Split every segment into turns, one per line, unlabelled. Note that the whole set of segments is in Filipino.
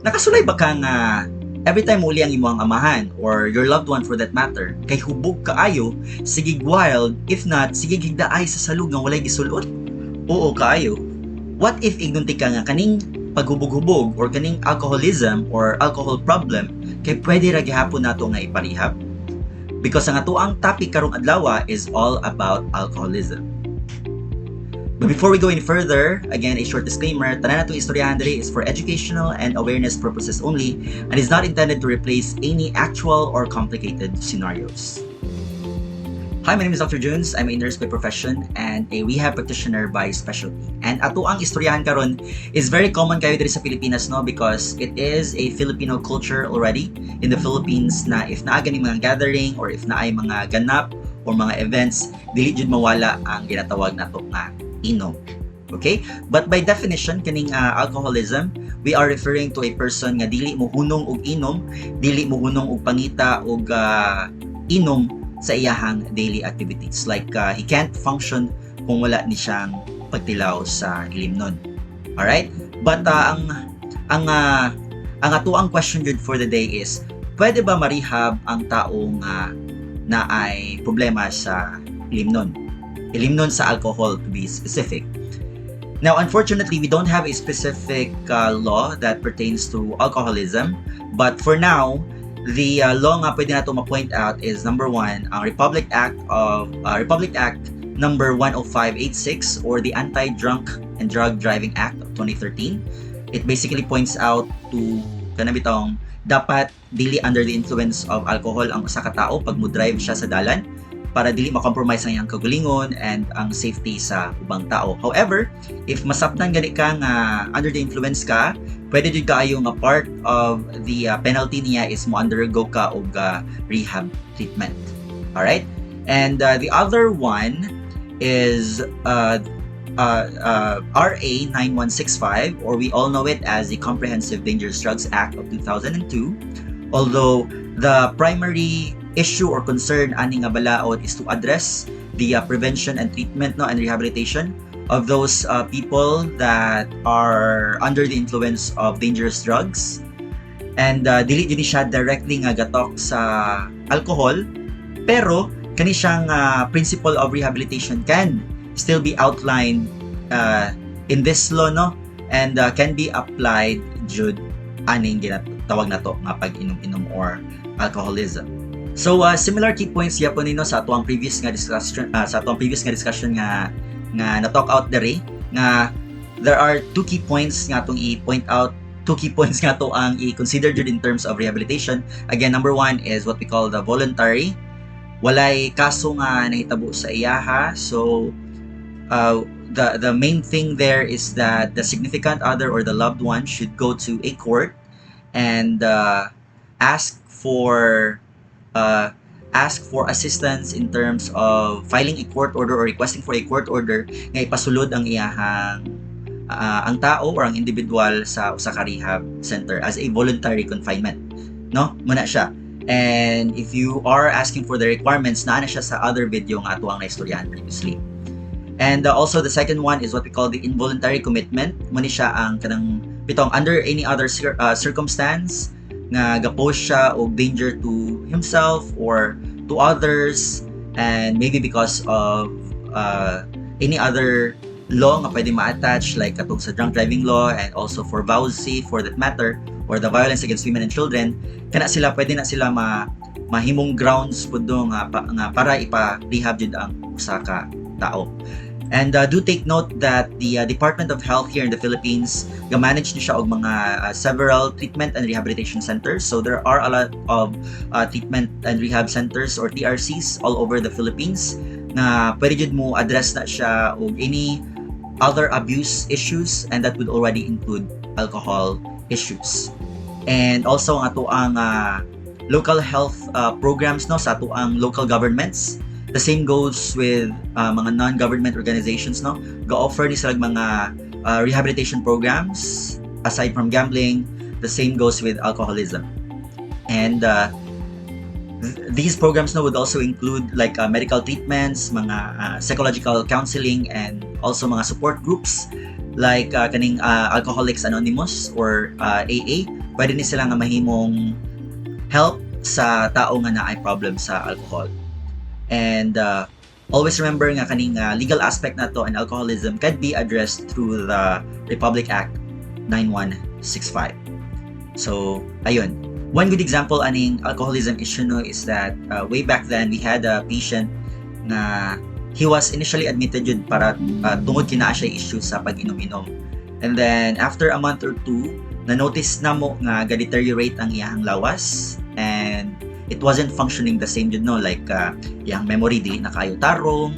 Nakasulay ba ka nga every time muli ang imong amahan or your loved one for that matter kay hubog kaayo, sigig wild, if not sigig higdaay sa salug nga walay gisulot? Oo kaayo. What if ignunti ka nga kaning paghubog-hubog or kaning alcoholism or alcohol problem kay pwede ra gihapon nato nga iparehab? Because ang atoang topic karong adlaw is all about alcoholism. But before we go any further, again, a short disclaimer, tanan natong istoryahan diri is for educational and awareness purposes only and is not intended to replace any actual or complicated scenarios. Hi, my name is Dr. Junes. I'm a nurse by profession and a rehab practitioner by specialty. And ato ang istoryahan karon is very common kayo diri sa Pilipinas, no, because it is a Filipino culture already in the Philippines na if naa gani mga gathering or if naay mga ganap or mga events, dili jud mawala ang ginatawag nato nga inom. Okay? But by definition, kaning alcoholism, we are referring to a person nga dili mo hunong og inom, dili mo hunong og pangita og inom sa iyahang daily activities. Like, he can't function kung wala ni siyang pagtilaw sa ilimnon. Alright? But ang atuang question good for the day is, pwede ba marehab ang taong na ay problema sa ilimnon? Ilimnon sa alcohol to be specific. Now, unfortunately, we don't have a specific law that pertains to alcoholism. But for now, the law nga pwede nato ma-point out is number 1, ang Republic Act number 10586 or the Anti-Drunk and Drug Driving Act of 2013. It basically points out to kanang bitong dapat dili under the influence of alcohol ang usa ka tawo pag mo drive siya sa dalan para dili ma-compromise ang iyang kagalingon and ang safety sa ubang tao. However, if masaptan gani ka nga under the influence ka, pwede jud kaayo nga part of the penalty niya is mo undergo ka og rehab treatment. Alright? And the other one is RA 9165, or we all know it as the Comprehensive Dangerous Drugs Act of 2002. Although the primary issue or concern ani nga balaod is to address the prevention and treatment, no, and rehabilitation of those people that are under the influence of dangerous drugs. And dili din siya directly nga gatok sa alcohol, pero kani siyang principle of rehabilitation can still be outlined in this law, no, and can be applied jud aning ginatawag nato nga pag-inom-inom or alcoholism. So similar key points yapon nino sa atuang previous nga discussion nga na-talk out dere nga there are two key points nga atong i-point out, two key points nga to ang i-consider jud in terms of rehabilitation. Again, number 1 is what we call the voluntary. Walay kaso nga nahitabo sa iyaha. So the main thing there is that the significant other or the loved one should go to a court and ask for assistance in terms of filing a court order or requesting for a court order nga ipasulod ang iyahang ang tao or ang individual sa usa ka rehab center as a voluntary confinement, no, muna siya. And if you are asking for the requirements, naa na siya sa other video nga ato ang naistoryahan previously. And also the second one is what we call the involuntary commitment. Muna siya ang kanang bitong under any other circumstance nga gapose siya og danger to himself or to others, and maybe because of any other law nga pwede ma-attach like katong sa drunk driving law and also for vowsy for that matter or the violence against women and children, kana sila pwede na sila mahimong grounds pud nga para ipa-rehab jud ang usa ka tao. And do take note that the Department of Health here in the Philippines manage niya siya og mga several treatment and rehabilitation centers. So there are a lot of treatment and rehab centers or TRCs all over the Philippines na pwede jud mo address na siya og any other abuse issues, and that would already include alcohol issues. And also ang ato ang local health programs, no, sa ato ang local governments. The same goes with mga non-government organizations, no? Ga-offer ni sila mga rehabilitation programs aside from gambling. The same goes with alcoholism. And these programs, no, would also include like medical treatments, mga psychological counseling, and also mga support groups like kaning Alcoholics Anonymous or AA, pwede ni sila nga mahimong help sa tao nga naay problem sa alcohol. And always remember nga kaning legal aspect na to and alcoholism can be addressed through the Republic Act 9165. So, ayun. One good example aning alcoholism issue no is that way back then we had a patient na he was initially admitted yun para tungod kinaa siya issue sa pag-inom-inom. And then after a month or two, na-notice na mo nga ga-deteriorate ang iyang lawas and it wasn't functioning the same yun no, like iyang memory dili na kayo tarong,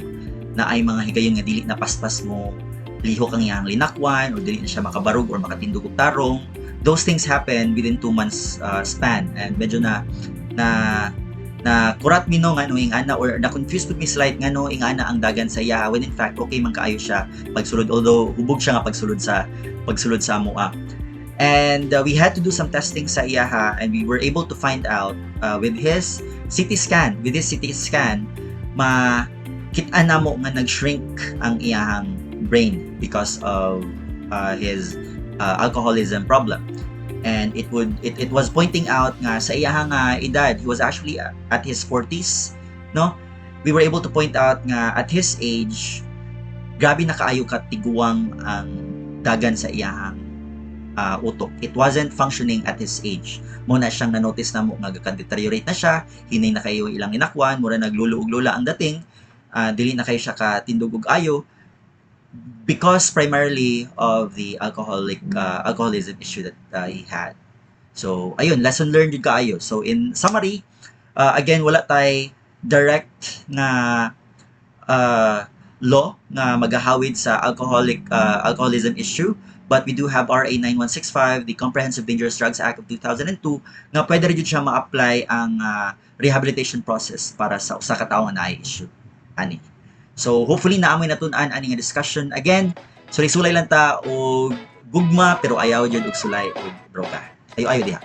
na ay mga higayon nga dili na paspas mo lihok ang iyang linakwan or dili na siya makabarog or makatindog og tarong. Those things happen within 2 months span and medyo na kurat mi no nga no ingana or na confused with me slight nga no ingana ang dagan sa iya when in fact okay man kaayo siya pagsulod, although hubog siya nga pagsulod sa mua. And we had to do some testing sa iya and we were able to find out with his CT scan makita na mo nga nag-shrink ang iyang brain because of his alcoholism problem. And it was pointing out nga sa iyang edad, he was actually at his 40s, no? We were able to point out nga at his age, grabe na kaayo katiguang ang dagan sa iyang utok. It wasn't functioning at his age. Muna siyang na-notice na mo nga deteriorate na siya, hinay na kayo ilang inakwan, mura nagluluog-lula ang dating, dili na kayo siya katindog og ayo, because primarily of the alcoholism issue that he had. So, ayun, lesson learned yun kaayo. So, in summary, again, wala tay direct na law na magahawid sa alcoholism issue, but we do have RA 9165, the Comprehensive Dangerous Drugs Act of 2002, nga pwede rin siya ma-apply ang rehabilitation process para sa usa ka tawo nga naay issue. Ani. So, hopefully, naamoy natun-an ani nga discussion. Again, sulay-sulay lang ta o gugma, pero ayaw dyan og sulay o droga. Ayo-ayo diha.